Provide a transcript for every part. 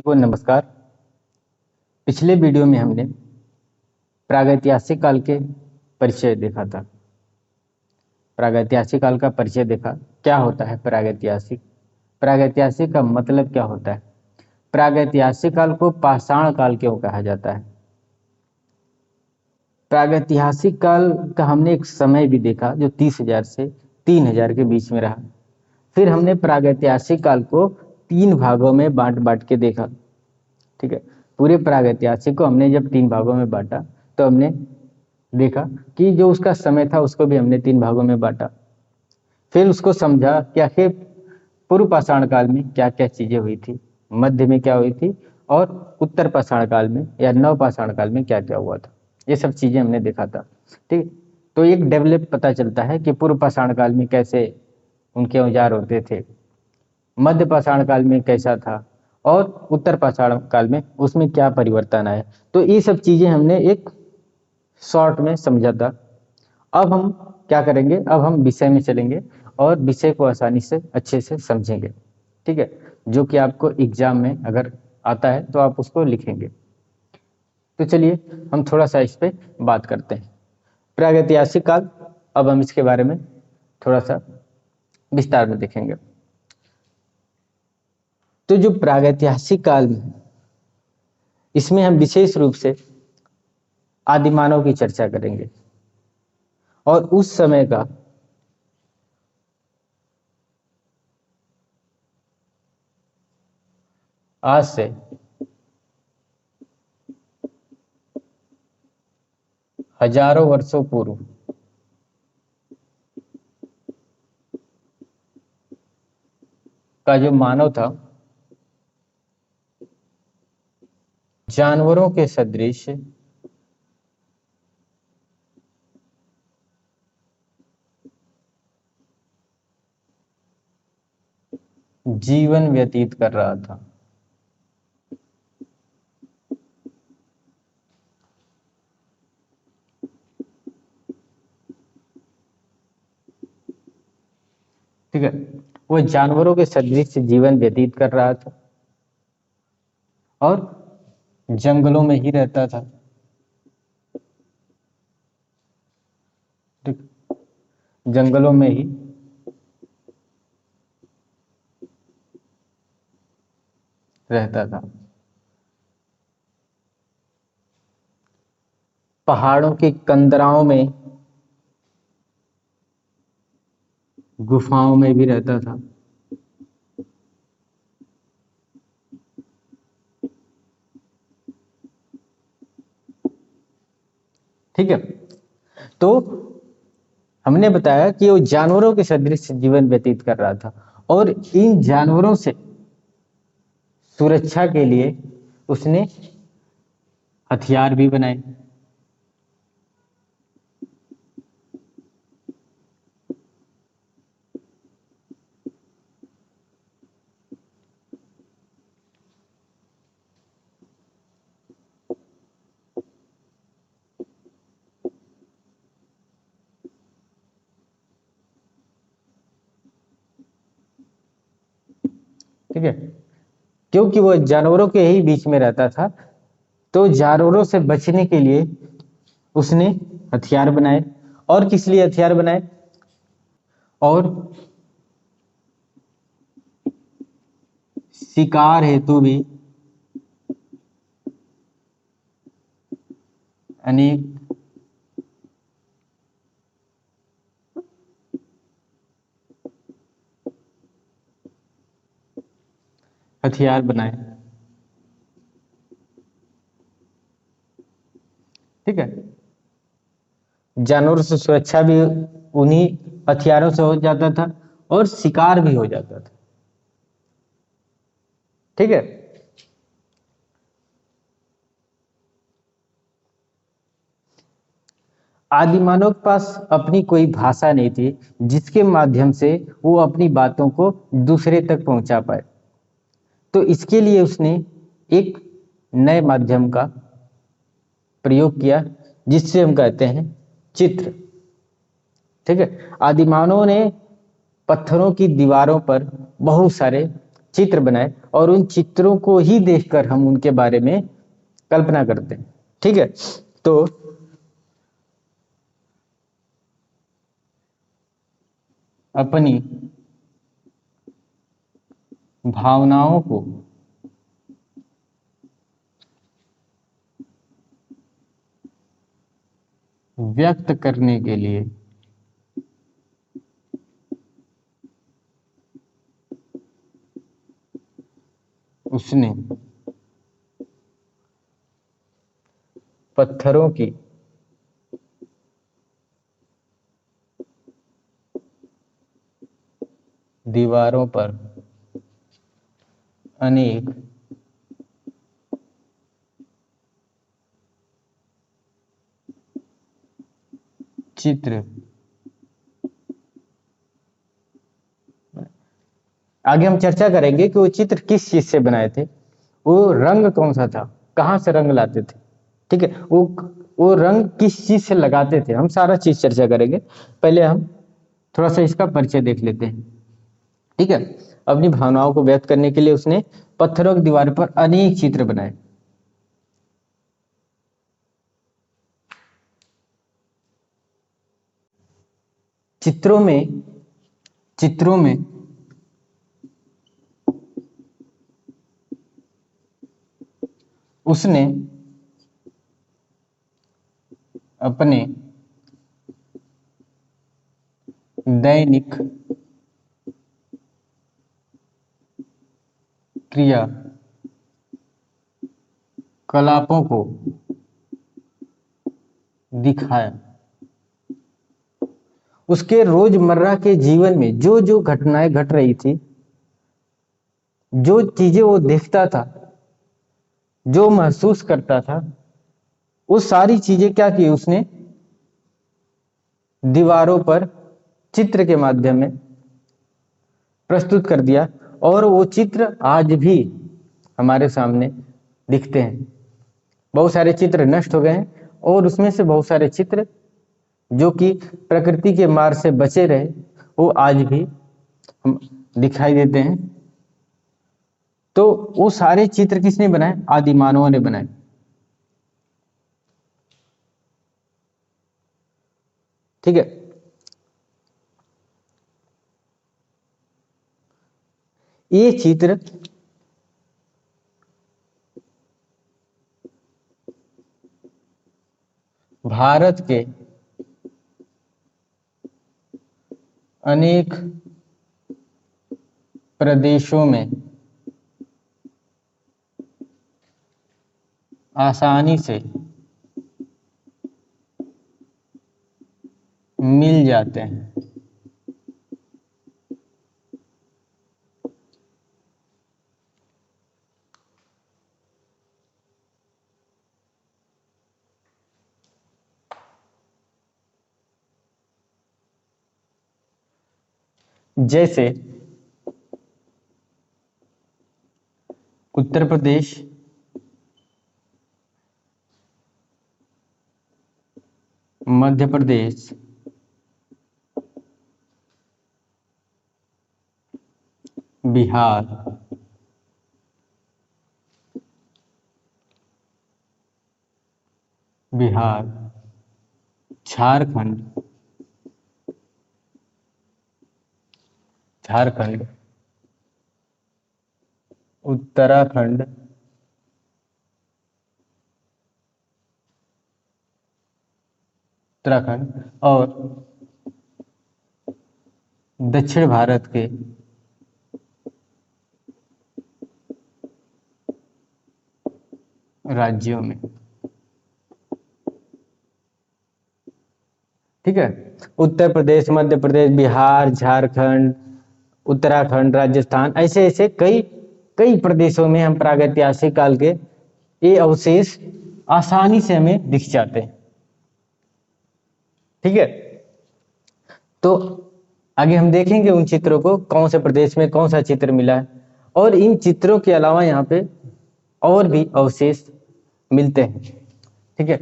को नमस्कार। पिछले वीडियो में हमने प्रागैतिहासिक काल के परिचय देखा था। प्रागैतिहासिक काल का परिचय देखा। क्या होता है प्रागैतिहासिक? प्रागैतिहासिक का मतलब क्या होता है? प्रागैतिहासिक काल को पाषाण काल क्यों कहा जाता है? प्रागैतिहासिक काल का हमने एक समय भी देखा जो 30,000 से 3,000 के बीच में रहा। फिर हमने प्रागैतिहासिक काल को 3 भागों में बांट बांट के देखा। ठीक है, पूरे प्रागैतिहासिक को हमने जब 3 भागों में बांटा तो हमने देखा कि जो उसका समय था उसको भी हमने 3 भागों में बांटा। फिर उसको समझा कि आखिर पूर्व पाषाण काल में क्या क्या चीजें हुई थी, मध्य में क्या हुई थी और उत्तर पाषाण काल में या नव पाषाण काल में क्या क्या हुआ था। ये सब चीजें हमने देखा था। ठीक, तो एक डेवलप पता चलता है कि पूर्व पाषाण काल में कैसे उनके औजार होते थे, मध्य पाषाण काल में कैसा था और उत्तर पाषाण काल में उसमें क्या परिवर्तन आए। तो ये सब चीजें हमने एक शॉर्ट में समझा था। अब हम क्या करेंगे, अब हम विषय में चलेंगे और विषय को आसानी से अच्छे से समझेंगे। ठीक है, जो कि आपको एग्जाम में अगर आता है तो आप उसको लिखेंगे। तो चलिए हम थोड़ा सा इस पे बात करते हैं। प्रागैतिहासिक काल, अब हम इसके बारे में थोड़ा सा विस्तार में देखेंगे। तो जो प्रागैतिहासिक काल में, इसमें हम विशेष रूप से आदिमानव की चर्चा करेंगे और उस समय का आज से हजारों वर्षों पूर्व का जो मानव था, जानवरों के सदृश जीवन व्यतीत कर रहा था। ठीक है, वो जानवरों के सदृश जीवन व्यतीत कर रहा था और जंगलों में ही रहता था। ठीक, जंगलों में ही रहता था। पहाड़ों की कंदराओं में, गुफाओं में भी रहता था। ठीक है, तो हमने बताया कि वो जानवरों के सदृश जीवन व्यतीत कर रहा था और इन जानवरों से सुरक्षा के लिए उसने हथियार भी बनाए। ठीक है, क्योंकि वो जानवरों के ही बीच में रहता था तो जानवरों से बचने के लिए उसने हथियार बनाए। और किस लिए हथियार बनाए? और शिकार हेतु भी अनेक हथियार बनाए। ठीक है, जानवरों से सुरक्षा भी उन्हीं हथियारों से हो जाता था और शिकार भी हो जाता था। ठीक है, आदिमानव के पास अपनी कोई भाषा नहीं थी जिसके माध्यम से वो अपनी बातों को दूसरे तक पहुंचा पाए। तो इसके लिए उसने एक नए माध्यम का प्रयोग किया जिससे हम कहते हैं चित्र। ठीक है, आदिमानव ने पत्थरों की दीवारों पर बहुत सारे चित्र बनाए और उन चित्रों को ही देखकर हम उनके बारे में कल्पना करते हैं। ठीक है, तो अपनी भावनाओं को व्यक्त करने के लिए उसने पत्थरों की दीवारों पर अनेक चित्र, आगे हम चर्चा करेंगे कि वो चित्र किस चीज से बनाए थे, वो रंग कौन सा था, कहाँ से रंग लाते थे। ठीक है, वो रंग किस चीज से लगाते थे, हम सारा चीज चर्चा करेंगे। पहले हम थोड़ा सा इसका परिचय देख लेते हैं। ठीक है, अपनी भावनाओं को व्यक्त करने के लिए उसने पत्थरों की दीवार पर अनेक चित्र बनाए। चित्रों में उसने अपने दैनिक क्रिया कलापों को दिखाया। उसके रोजमर्रा के जीवन में जो जो घटनाएं घट रही थी, जो चीजें वो देखता था, जो महसूस करता था, वो सारी चीजें क्या की उसने दीवारों पर चित्र के माध्यम में प्रस्तुत कर दिया। और वो चित्र आज भी हमारे सामने दिखते हैं। बहुत सारे चित्र नष्ट हो गए हैं और उसमें से बहुत सारे चित्र जो कि प्रकृति के मार से बचे रहे, वो आज भी हम दिखाई देते हैं। तो वो सारे चित्र किसने बनाए? आदि मानवों ने बनाए। ठीक है, ये चित्र भारत के अनेक प्रदेशों में आसानी से मिल जाते हैं। जैसे उत्तर प्रदेश, मध्य प्रदेश, बिहार, झारखंड, उत्तराखंड, और दक्षिण भारत के राज्यों में। ठीक है, उत्तर प्रदेश, मध्य प्रदेश, बिहार, झारखंड, उत्तराखंड, राजस्थान, ऐसे ऐसे कई कई प्रदेशों में हम प्रागैतिहासिक काल के ये अवशेष आसानी से हमें दिख जाते हैं। ठीक है, तो आगे हम देखेंगे उन चित्रों को, कौन से प्रदेश में कौन सा चित्र मिला है। और इन चित्रों के अलावा यहाँ पे और भी अवशेष मिलते हैं। ठीक है,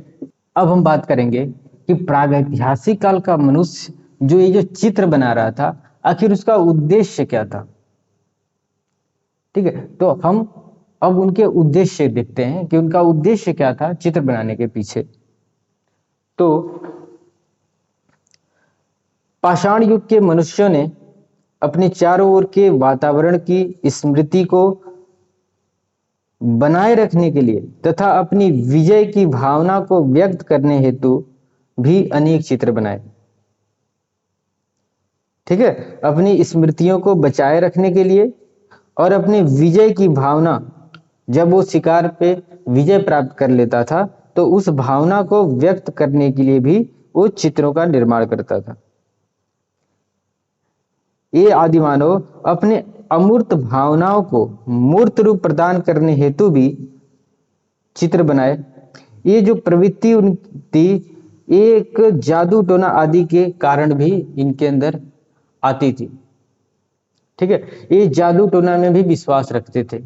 अब हम बात करेंगे कि प्रागैतिहासिक काल का मनुष्य जो ये जो चित्र बना रहा था, आखिर उसका उद्देश्य क्या था। ठीक है, तो हम अब उनके उद्देश्य देखते हैं कि उनका उद्देश्य क्या था चित्र बनाने के पीछे। तो पाषाण युग के मनुष्यों ने अपने चारों ओर के वातावरण की स्मृति को बनाए रखने के लिए तथा अपनी विजय की भावना को व्यक्त करने हेतु भी अनेक चित्र बनाए। ठीक है, अपनी स्मृतियों को बचाए रखने के लिए और अपनी विजय की भावना, जब वो शिकार पे विजय प्राप्त कर लेता था तो उस भावना को व्यक्त करने के लिए भी वो चित्रों का निर्माण करता था। ये आदिमानव अपने अमूर्त भावनाओं को मूर्त रूप प्रदान करने हेतु भी चित्र बनाए। ये जो प्रवृत्ति उनकी एक जादू टोना आदि के कारण भी इनके अंदर आती थी। ठीक है, ये जादू टोना में भी विश्वास रखते थे।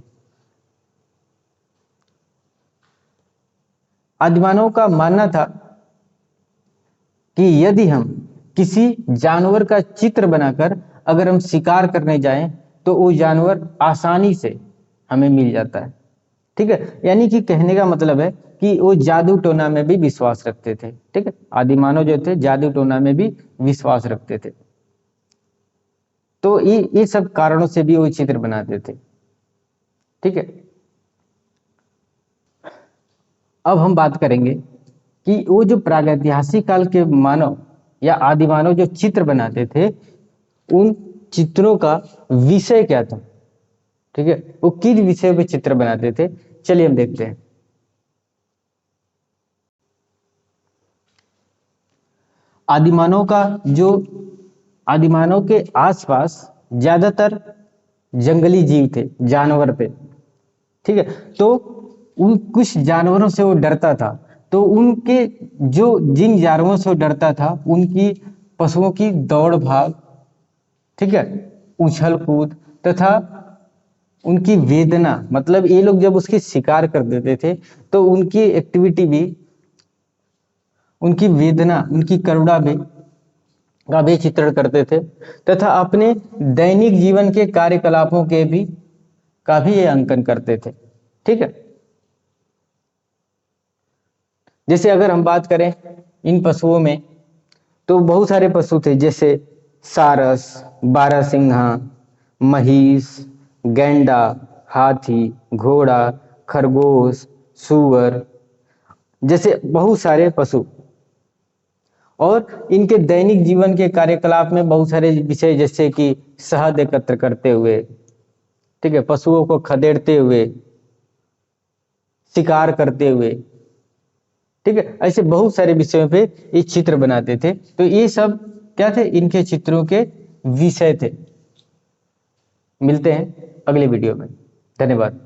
आदिमानव का मानना था कि यदि हम किसी जानवर का चित्र बनाकर अगर हम शिकार करने जाएं तो वो जानवर आसानी से हमें मिल जाता है। ठीक है, यानी कि कहने का मतलब है कि वो जादू टोना में भी विश्वास रखते थे। ठीक है, आदिमानव जो थे जादू टोना में भी विश्वास रखते थे, तो ये सब कारणों से भी वो चित्र बनाते थे। ठीक है, अब हम बात करेंगे कि वो जो प्रागैतिहासिक काल के मानव या आदिमानव जो चित्र बनाते थे उन चित्रों का विषय क्या था। ठीक है, वो किस विषय पे चित्र बनाते थे, चलिए हम देखते हैं। आदिमानव के आसपास ज्यादातर जंगली जीव थे, जानवर थे। ठीक है, तो उन कुछ जानवरों से वो डरता था, तो उनके जो जिन जानवरों से वो डरता था उनकी पशुओं की दौड़ भाग, ठीक है, उछल कूद तथा उनकी वेदना, मतलब ये लोग जब उसकी शिकार कर देते थे तो उनकी एक्टिविटी भी, उनकी वेदना, उनकी करुणा भी का भी चित्रण करते थे तथा अपने दैनिक जीवन के कार्यकलापों के भी का भी ये अंकन करते थे। ठीक है, जैसे अगर हम बात करें इन पशुओं में तो बहुत सारे पशु थे, जैसे सारस, बारहसिंघा, महिष, गैंडा, हाथी, घोड़ा, खरगोश, सूअर, जैसे बहुत सारे पशु। और इनके दैनिक जीवन के कार्यकलाप में बहुत सारे विषय, जैसे कि शहद एकत्र करते हुए, ठीक है, पशुओं को खदेड़ते हुए, शिकार करते हुए, ठीक है, ऐसे बहुत सारे विषयों पे ये चित्र बनाते थे। तो ये सब क्या थे, इनके चित्रों के विषय थे। मिलते हैं अगले वीडियो में, धन्यवाद।